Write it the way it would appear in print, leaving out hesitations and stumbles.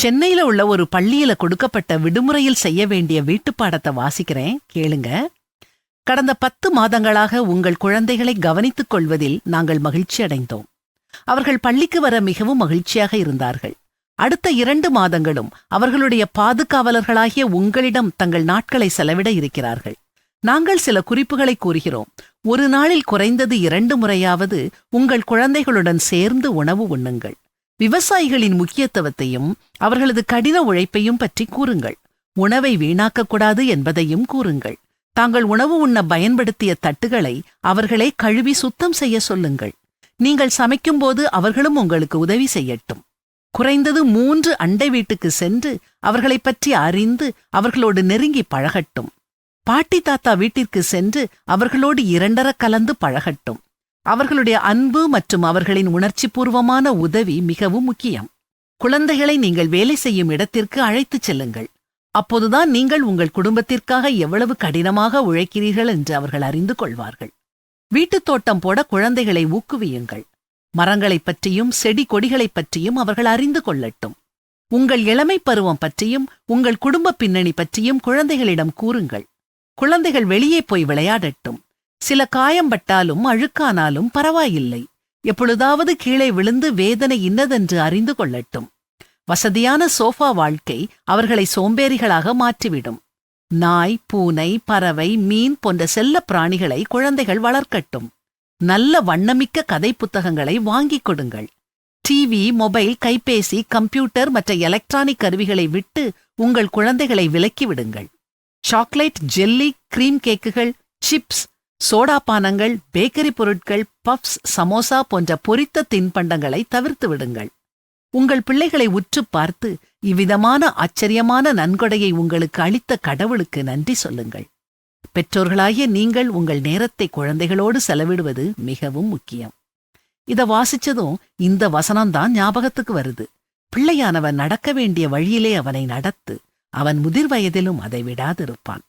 சென்னையில உள்ள ஒரு பள்ளியில கொடுக்கப்பட்ட விடுமுறையில் செய்ய வேண்டிய வீட்டுப்பாடத்தை வாசிக்கிறேன், கேளுங்க. கடந்த 10 மாதங்களாக உங்கள் குழந்தைகளை கவனித்துக் கொள்வதில் நாங்கள் மகிழ்ச்சி அடைந்தோம். அவர்கள் பள்ளிக்கு வர மிகவும் மகிழ்ச்சியாக இருந்தார்கள். அடுத்த 2 மாதங்களும் அவர்களுடைய பாதுகாவலர்களாகிய உங்களிடம் தங்கள் நாட்களை செலவிட இருக்கிறார்கள். நாங்கள் சில குறிப்புகளை கூறுகிறோம். ஒரு நாளில் குறைந்தது 2 முறையாவது உங்கள் குழந்தைகளுடன் சேர்ந்து உணவு உண்ணுங்கள். விவசாயிகளின் முக்கியத்துவத்தையும் அவர்களது கடின உழைப்பையும் பற்றி கூறுங்கள். உணவை வீணாக்கக்கூடாது என்பதையும் கூறுங்கள். தாங்கள் உணவு உண்ண பயன்படுத்திய தட்டுகளை அவர்களே கழுவி சுத்தம் செய்ய சொல்லுங்கள். நீங்கள் சமைக்கும்போது அவர்களும் உங்களுக்கு உதவி செய்யட்டும். குறைந்தது 3 அண்டை வீட்டுக்கு சென்று அவர்களைப் பற்றி அறிந்து அவர்களோடு நெருங்கி பழகட்டும். பாட்டி தாத்தா வீட்டிற்கு சென்று அவர்களோடு 2 கலந்து பழகட்டும். அவர்களுடைய அன்பு மற்றும் அவர்களின் உணர்ச்சிபூர்வமான உதவி மிகவும் முக்கியம். குழந்தைகளை நீங்கள் வேலை செய்யும் இடத்திற்கு அழைத்துச் செல்லுங்கள். அப்போதுதான் நீங்கள் உங்கள் குடும்பத்திற்காக எவ்வளவு கடினமாக உழைக்கிறீர்கள் என்று அவர்கள் அறிந்து கொள்வார்கள். வீட்டுத் தோட்டம் போட குழந்தைகளை ஊக்குவியுங்கள். மரங்களைப் பற்றியும் செடி கொடிகளைப் பற்றியும் அவர்கள் அறிந்து கொள்ளட்டும். உங்கள் இளமை பருவம் பற்றியும் உங்கள் குடும்ப பின்னணி பற்றியும் குழந்தைகளிடம் கூறுங்கள். குழந்தைகள் வெளியே போய் விளையாடட்டும். சில காயம்பட்டாலும் அழுக்கானாலும் பரவாயில்லை. எப்பொழுதாவது கீழே விழுந்து வேதனை இன்னதென்று அறிந்து கொள்ளட்டும். வசதியான சோஃபா வாழ்க்கை அவர்களை சோம்பேறிகளாக மாற்றிவிடும். நாய், பூனை, பறவை, மீன் போன்ற செல்ல பிராணிகளை குழந்தைகள் வளர்க்கட்டும். நல்ல வண்ணமிக்க கதை புத்தகங்களை வாங்கிக் கொடுங்கள். டிவி, மொபைல், கைபேசி, கம்ப்யூட்டர் மற்ற எலக்ட்ரானிக் கருவிகளை விட்டு உங்கள் குழந்தைகளை விலக்கிவிடுங்கள். சாக்லேட், ஜெல்லி, கிரீம் கேக்குகள், சிப்ஸ், சோடா பானங்கள், பேக்கரி பொருட்கள், பப்ஸ், சமோசா போன்ற பொரித்த தின்பண்டங்களை தவிர்த்து விடுங்கள். உங்கள் பிள்ளைகளை உற்று பார்த்து இவ்விதமான ஆச்சரியமான நன்கொடையை உங்களுக்கு அளித்த கடவுளுக்கு நன்றி சொல்லுங்கள். பெற்றோர்களாகிய நீங்கள் உங்கள் நேரத்தை குழந்தைகளோடு செலவிடுவது மிகவும் முக்கியம். இத வாசிச்சதும் இந்த வசனம்தான் ஞாபகத்துக்கு வருது. பிள்ளையானவன் நடக்க வேண்டிய வழியிலே அவனை நடத்து, அவன் முதிர் வயதிலும் அதை விடாதிருப்பான்.